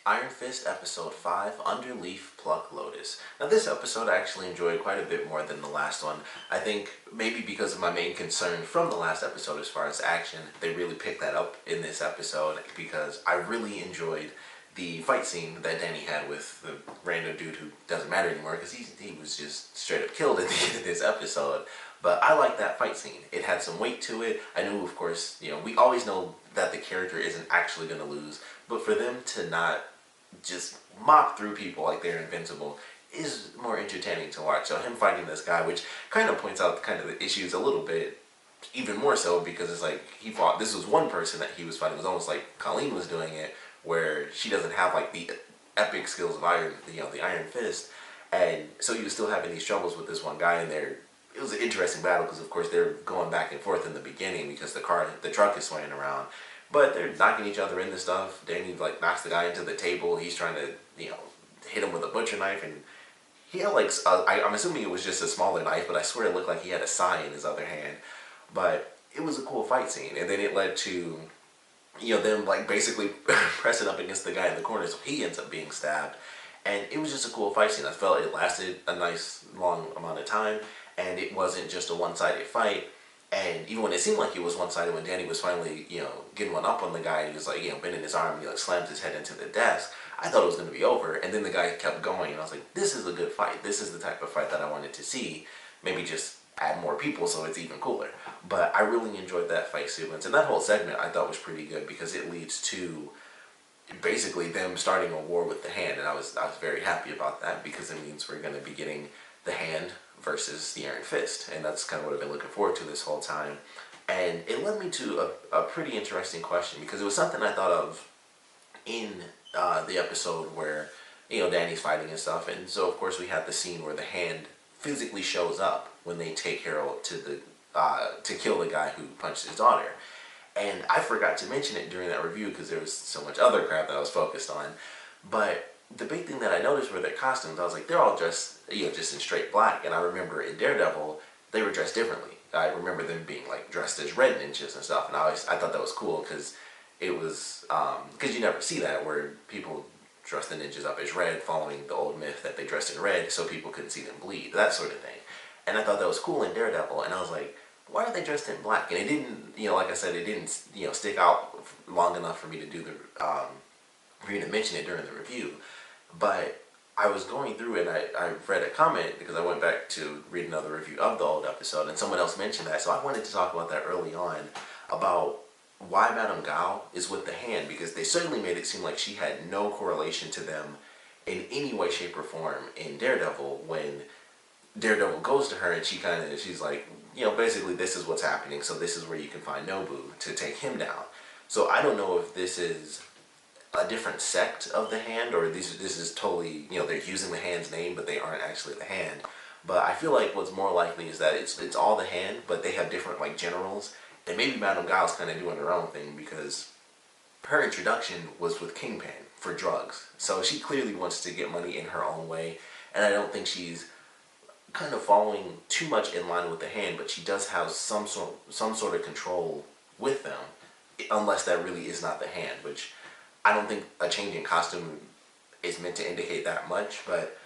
Iron Fist Episode 5, Underleaf Pluck Lotus. Now this episode I actually enjoyed quite a bit more than the last one. I think maybe because of my main concern from the last episode as far as action, they really picked that up in this episode because I really enjoyed the fight scene that Danny had with the random dude who doesn't matter anymore because he was just straight up killed at the end of this episode. But I like that fight scene. It had some weight to it. I knew, of course, we always know that the character isn't actually going to lose, but for them to not just mop through people like they're invincible is more entertaining to watch. So him fighting this guy, which kind of points out kind of the issues a little bit, even more so because it's like this was one person that he was fighting. It was almost like Colleen was doing it, where she doesn't have like the epic skills of the Iron Fist, and so he was still having these troubles with this one guy in there. It was an interesting battle because of course they're going back and forth in the beginning because the truck is swaying around. But they're knocking each other into stuff. Danny like knocks the guy into the table. He's trying to, hit him with a butcher knife, and he had like I'm assuming it was just a smaller knife, but I swear it looked like he had a sai in his other hand. But it was a cool fight scene, and then it led to, them like basically pressing up against the guy in the corner, so he ends up being stabbed, and it was just a cool fight scene. I felt it lasted a nice long amount of time, and it wasn't just a one-sided fight. And even when it seemed like it was one-sided, when Danny was finally, getting one up on the guy, and he was like, bending his arm, and he like slams his head into the desk, I thought it was going to be over. And then the guy kept going, and I was like, this is a good fight. This is the type of fight that I wanted to see. Maybe just add more people so it's even cooler. But I really enjoyed that fight sequence. And that whole segment I thought was pretty good because it leads to basically them starting a war with the hand. And I was very happy about that because it means we're going to be getting the hand versus the Iron Fist, and that's kind of what I've been looking forward to this whole time. And it led me to a pretty interesting question because it was something I thought of in the episode where Danny's fighting and stuff, and so of course we have the scene where the hand physically shows up when they take Harold to kill the guy who punched his daughter. And I forgot to mention it during that review because there was so much other crap that I was focused on, but the big thing that I noticed were their costumes. I was like, they're all dressed, just in straight black. And I remember in Daredevil, they were dressed differently. I remember them being like dressed as red ninjas and stuff. And I thought that was cool because it was, because you never see that where people dress the ninjas up as red, following the old myth that they dressed in red so people couldn't see them bleed, that sort of thing. And I thought that was cool in Daredevil. And I was like, why are they dressed in black? And it didn't, like I said, it didn't, stick out long enough for me to do for me to mention it during the review. But I was going through it, and I read a comment because I went back to read another review of the old episode, and someone else mentioned that. So I wanted to talk about that early on, about why Madame Gao is with the hand, because they certainly made it seem like she had no correlation to them in any way, shape, or form in Daredevil. When Daredevil goes to her and she's like, basically this is what's happening, so this is where you can find Nobu to take him down. So I don't know if this is a different sect of the hand, or this is totally, they're using the hand's name, but they aren't actually the hand. But I feel like what's more likely is that it's all the hand, but they have different like generals, and maybe Madame Gao's kind of doing her own thing because her introduction was with Kingpin for drugs, so she clearly wants to get money in her own way, and I don't think she's kind of following too much in line with the hand, but she does have some sort of control with them, unless that really is not the hand, which I don't think a change in costume is meant to indicate that much, but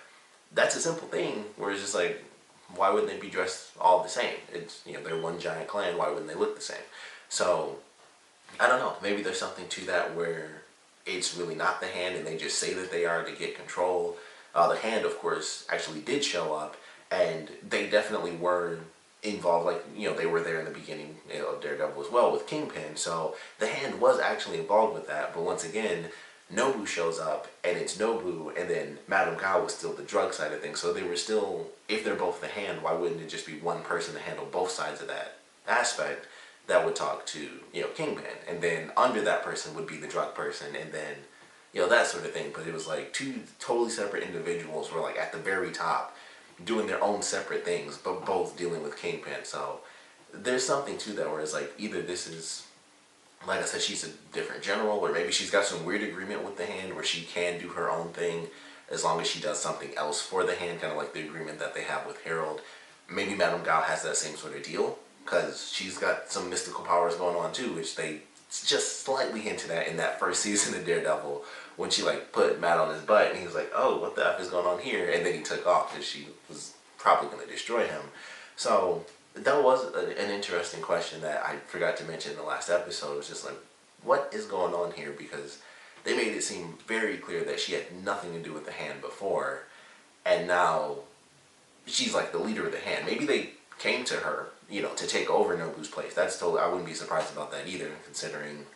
that's a simple thing where it's just like, why wouldn't they be dressed all the same? It's, they're one giant clan, why wouldn't they look the same? So, I don't know, maybe there's something to that where it's really not the hand and they just say that they are to get control. The hand, of course, actually did show up, and they definitely were involved, like, they were there in the beginning, of Daredevil as well with Kingpin, so the hand was actually involved with that. But once again, Nobu shows up, and it's Nobu, and then Madame Gao was still the drug side of things, so they were still, if they're both the hand, why wouldn't it just be one person to handle both sides of that aspect that would talk to, Kingpin, and then under that person would be the drug person, and then, that sort of thing. But it was like two totally separate individuals were like at the very top, doing their own separate things, but both dealing with Kingpin. So there's something to that where it's like, either this is, like I said, she's a different general, or maybe she's got some weird agreement with the hand where she can do her own thing as long as she does something else for the hand, kind of like the agreement that they have with Harold. Maybe Madame Gao has that same sort of deal because she's got some mystical powers going on too, which they just slightly hinted at in that first season of Daredevil, when she like put Matt on his butt, and he was like, oh, what the F is going on here? And then he took off because she was probably going to destroy him. So that was an interesting question that I forgot to mention in the last episode. It was just like, what is going on here? Because they made it seem very clear that she had nothing to do with the hand before, and now she's like the leader of the hand. Maybe they came to her, to take over Nobu's place. That's totally, I wouldn't be surprised about that either, considering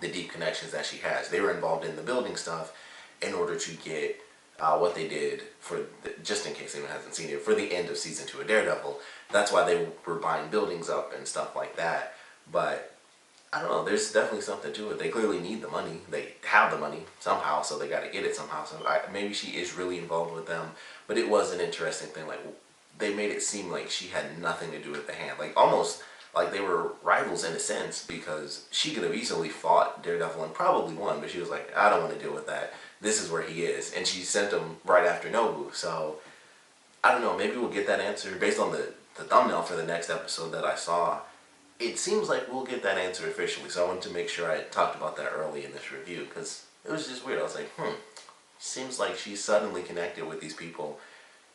the deep connections that she has. They were involved in the building stuff in order to get what they did for, just in case anyone hasn't seen it, for the end of season 2 of Daredevil. That's why they were buying buildings up and stuff like that. But I don't know, there's definitely something to it. They clearly need the money. They have the money somehow, so they got to get it somehow. So maybe she is really involved with them. But it was an interesting thing. Like, they made it seem like she had nothing to do with the hand. Like, almost like they were rivals in a sense, because she could have easily fought Daredevil and probably won, but she was like, I don't want to deal with that. This is where he is. And she sent him right after Nobu. So, I don't know, maybe we'll get that answer based on the thumbnail for the next episode that I saw. It seems like we'll get that answer officially, so I wanted to make sure I talked about that early in this review, because it was just weird. I was like, seems like she's suddenly connected with these people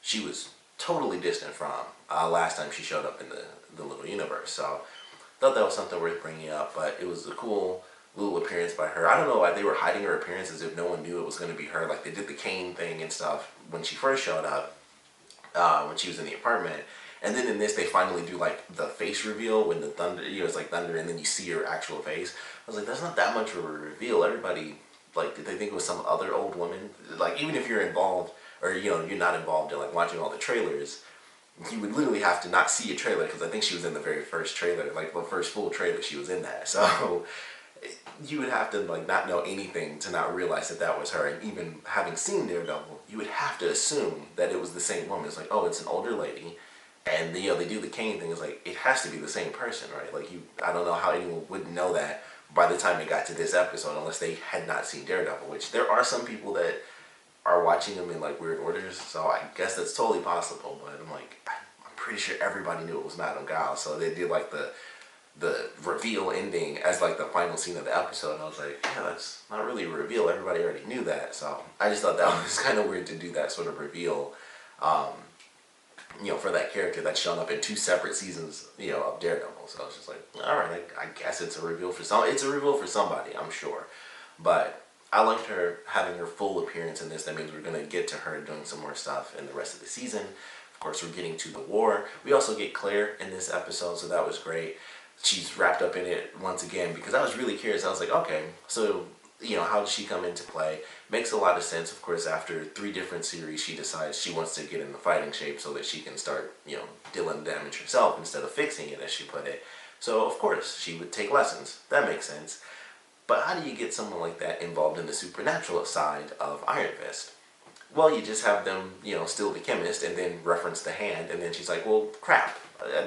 she was totally distant from last time she showed up in the little universe. So I thought that was something worth bringing up, but it was a cool little appearance by her. I don't know why they were hiding her appearance as if no one knew it was going to be her. Like, they did the cane thing and stuff when she first showed up, when she was in the apartment. And then in this, they finally do like the face reveal when the thunder, it's like thunder, and then you see her actual face. I was like, that's not that much of a reveal. Everybody, like, did they think it was some other old woman? Like, even if you're involved, or you're not involved in like watching all the trailers, you would literally have to not see a trailer, because I think she was in the very first trailer, like the first full trailer she was in that. So you would have to like not know anything to not realize that that was her. And even having seen Daredevil, you would have to assume that it was the same woman. It's like, oh, it's an older lady. And they do the cane thing. It's like, it has to be the same person, right? Like, I don't know how anyone would know that by the time it got to this episode, unless they had not seen Daredevil. Which there are some people that are watching them in like weird orders, so I guess that's totally possible. But I'm like, I'm pretty sure everybody knew it was Madame Gao. So they did like the reveal ending as like the final scene of the episode. And I was like, yeah, that's not really a reveal. Everybody already knew that. So I just thought that was kind of weird to do that sort of reveal. For that character that's shown up in 2 separate seasons, of Daredevil. So I was just like, all right, I guess it's a reveal for some. It's a reveal for somebody, I'm sure. But I liked her having her full appearance in this. That means we're gonna get to her doing some more stuff in the rest of the season. Of course, we're getting to the war. We also get Claire in this episode, so that was great. She's wrapped up in it once again, because I was really curious. I was like, okay, so how does she come into play? Makes a lot of sense. Of course, after 3 different series, she decides she wants to get in the fighting shape so that she can start, dealing damage herself instead of fixing it, as she put it. So, of course, she would take lessons. That makes sense. But how do you get someone like that involved in the supernatural side of Iron Fist? Well, you just have them, steal the chemist and then reference the hand, and then she's like, well, crap.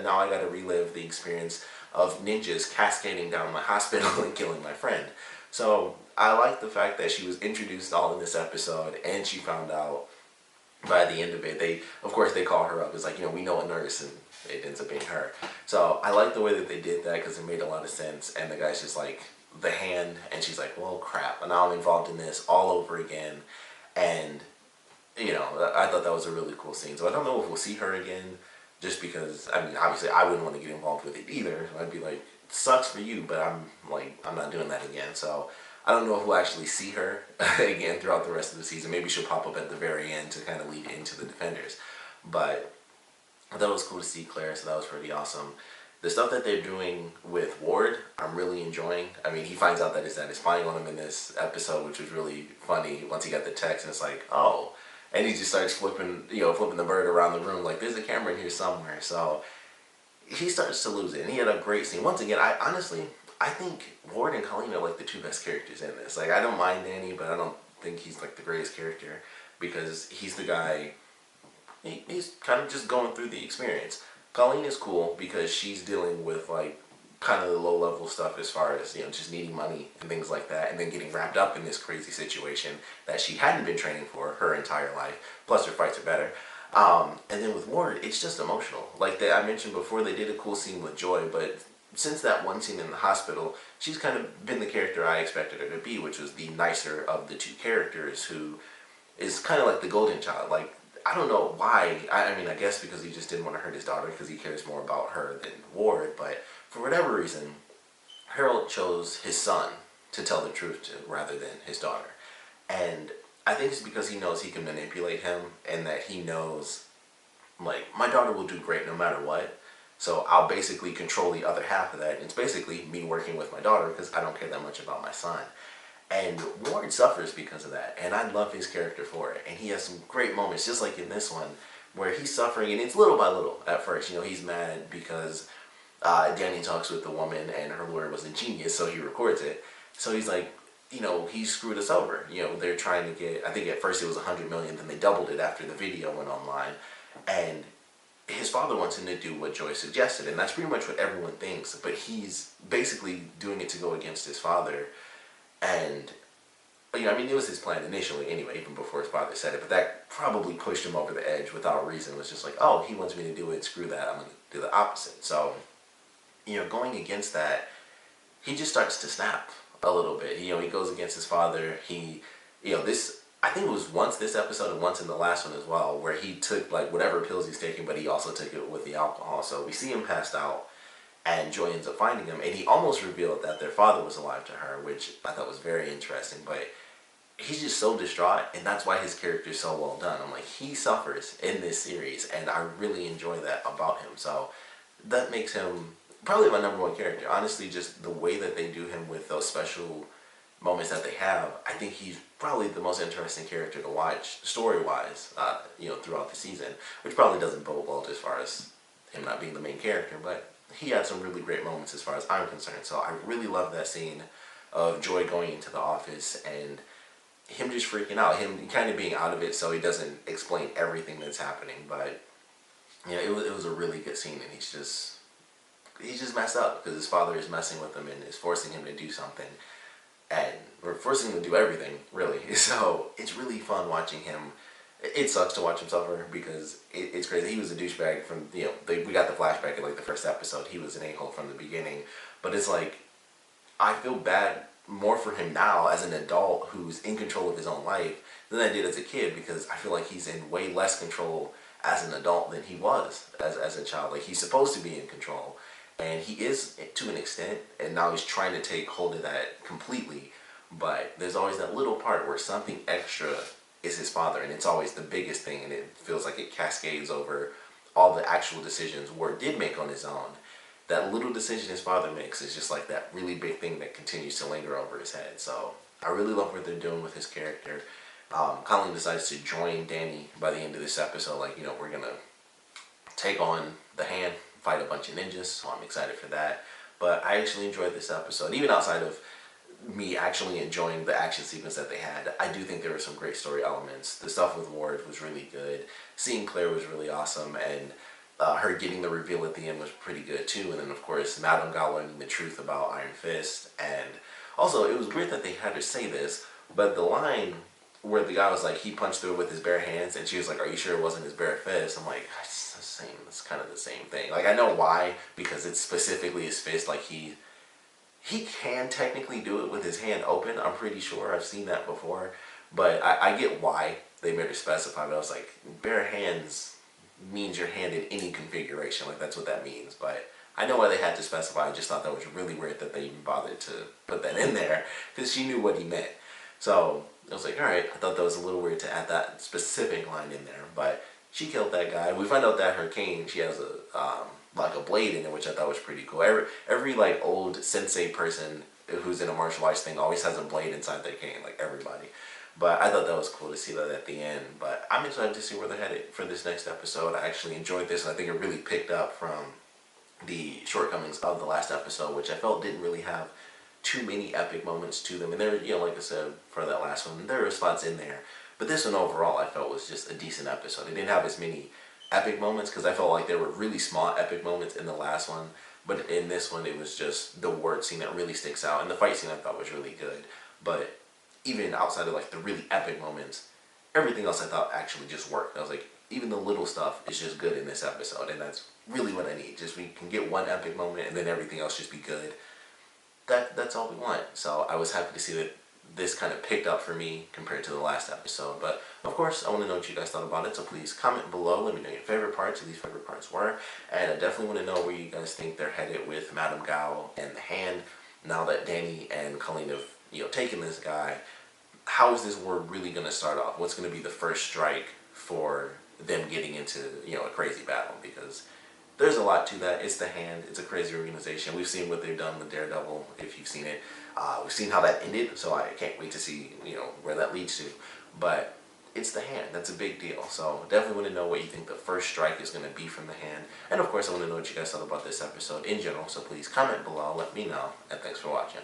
Now I gotta relive the experience of ninjas cascading down my hospital and killing my friend. So I like the fact that she was introduced all in this episode, and she found out by the end of it. Of course, they call her up. It's like, we know a nurse, and it ends up being her. So I like the way that they did that, because it made a lot of sense. And the guy's just like, the hand, and she's like, well, crap. And now I'm involved in this all over again. And, I thought that was a really cool scene. So I don't know if we'll see her again, just because, obviously I wouldn't want to get involved with it either. I'd be like, sucks for you, but I'm not doing that again. So I don't know if we'll actually see her again throughout the rest of the season. Maybe she'll pop up at the very end to kind of lead into the Defenders. But I thought it was cool to see Claire, so that was pretty awesome. The stuff that they're doing with Ward, I'm really enjoying. He finds out that his dad is spying on him in this episode, which was really funny once he got the text, and it's like, oh. And he just starts flipping the bird around the room like, there's a camera in here somewhere. So he starts to lose it, and he had a great scene. Once again, I think Ward and Colleen are like the 2 best characters in this. Like, I don't mind Danny, but I don't think he's like the greatest character, because he's the guy, he's kind of just going through the experience. Colleen is cool because she's dealing with like kind of the low level stuff as far as, just needing money and things like that, and then getting wrapped up in this crazy situation that she hadn't been training for her entire life. Plus her fights are better. And then with Ward, it's just emotional. Like I mentioned before, they did a cool scene with Joy, but since that one scene in the hospital, she's kind of been the character I expected her to be, which was the nicer of the two characters, who is kind of like the golden child. Like, I don't know why. I mean, I guess because he just didn't want to hurt his daughter because he cares more about her than Ward. But for whatever reason, Harold chose his son to tell the truth to rather than his daughter. And I think it's because he knows he can manipulate him, and that he knows, like, my daughter will do great no matter what. So I'll basically control the other half of that. And it's basically me working with my daughter because I don't care that much about my son. And Ward suffers because of that, and I love his character for it. And he has some great moments, just like in this one, where he's suffering, and it's little by little at first. You know, he's mad because Danny talks with the woman, and her lawyer was a genius, so he records it. So he's like, you know, he screwed us over. You know, they're trying to get, I think at first it was 100 million, then they doubled it after the video went online. And his father wants him to do what Joy suggested, and that's pretty much what everyone thinks. But he's basically doing it to go against his father. And, you know, I mean, it was his plan initially anyway, even before his father said it, but that probably pushed him over the edge without reason. It was just like, oh, he wants me to do it, screw that, I'm going to do the opposite. So, you know, going against that, he just starts to snap a little bit. You know, he goes against his father. He, you know, this, I think it was once this episode and once in the last one as well, where he took, like, whatever pills he's taking, but he also took it with the alcohol. So we see him passed out. And Joy ends up finding him, and he almost revealed that their father was alive to her, which I thought was very interesting. But he's just so distraught, and that's why his character is so well done. I'm like, he suffers in this series, and I really enjoy that about him. So that makes him probably my #1 character. Honestly, just the way that they do him with those special moments that they have, I think he's probably the most interesting character to watch story-wise, you know, throughout the season, which probably doesn't bode well as far as him not being the main character, but he had some really great moments as far as I'm concerned. So I really love that scene of Joy going into the office and him just freaking out, him kind of being out of it so he doesn't explain everything that's happening. But, you know, it was a really good scene, and he's just messed up because his father is messing with him and is forcing him to do something, and we're forcing him to do everything, really. So it's really fun watching him. It sucks to watch him suffer because it's crazy. He was a douchebag from, you know, we got the flashback in like the first episode. He was an a-hole from the beginning. But it's like, I feel bad more for him now as an adult who's in control of his own life than I did as a kid, because I feel like he's in way less control as an adult than he was as a child. Like, he's supposed to be in control, and he is to an extent, and now he's trying to take hold of that completely. But there's always that little part where something extra is his father, and it's always the biggest thing, and it feels like it cascades over all the actual decisions Ward did make on his own. That little decision his father makes is just like that really big thing that continues to linger over his head. So I really love what they're doing with his character. Colleen decides to join Danny by the end of this episode. Like, you know, we're gonna take on the Hand, fight a bunch of ninjas, so I'm excited for that. But I actually enjoyed this episode, even outside of me actually enjoying the action sequence that they had. I do think there were some great story elements. The stuff with Ward was really good. Seeing Claire was really awesome, and her getting the reveal at the end was pretty good too. And then of course Madame Gao learning the truth about Iron Fist. And also it was weird that they had to say this, but the line where the guy was like, he punched through it with his bare hands, and she was like, are you sure it wasn't his bare fist? I'm like, it's the same, it's kind of the same thing. Like, I know why, because it's specifically his fist. Like, he can technically do it with his hand open, I'm pretty sure. I've seen that before. But I get why they made her specify, but I was like, bare hands means your hand in any configuration. Like, that's what that means. But I know why they had to specify. I just thought that was really weird that they even bothered to put that in there, because she knew what he meant. So I was like, alright, I thought that was a little weird to add that specific line in there. But she killed that guy. We find out that her cane, she has like a blade in it, which I thought was pretty cool. Every like old sensei person who's in a martial arts thing always has a blade inside their cane, like everybody. But I thought that was cool to see that at the end. But I'm excited to see where they're headed for this next episode. I actually enjoyed this, and I think it really picked up from the shortcomings of the last episode, which I felt didn't really have too many epic moments to them. And there, you know, like I said for that last one, there were spots in there. But this one overall I felt was just a decent episode. It didn't have as many epic moments, because I felt like there were really small epic moments in the last one, but in this one it was just the Ward scene that really sticks out, and the fight scene I thought was really good. But even outside of like the really epic moments, everything else I thought actually just worked. I was like, even the little stuff is just good in this episode, and that's really what I need. Just we can get one epic moment and then everything else just be good. That's all we want. So I was happy to see that this kind of picked up for me compared to the last episode. But of course, I want to know what you guys thought about it. So please comment below. Let me know your favorite parts, who these favorite parts were. And I definitely want to know where you guys think they're headed with Madame Gao and the Hand. Now that Danny and Colleen have, taken this guy, how is this war really going to start off? What's going to be the first strike for them getting into, a crazy battle? Because there's a lot to that. It's the Hand. It's a crazy organization. We've seen what they've done with Daredevil, if you've seen it. We've seen how that ended, so I can't wait to see, where that leads to. But it's the Hand. That's a big deal. So definitely want to know what you think the first strike is going to be from the Hand. And of course, I want to know what you guys thought about this episode in general. So please comment below. Let me know. And thanks for watching.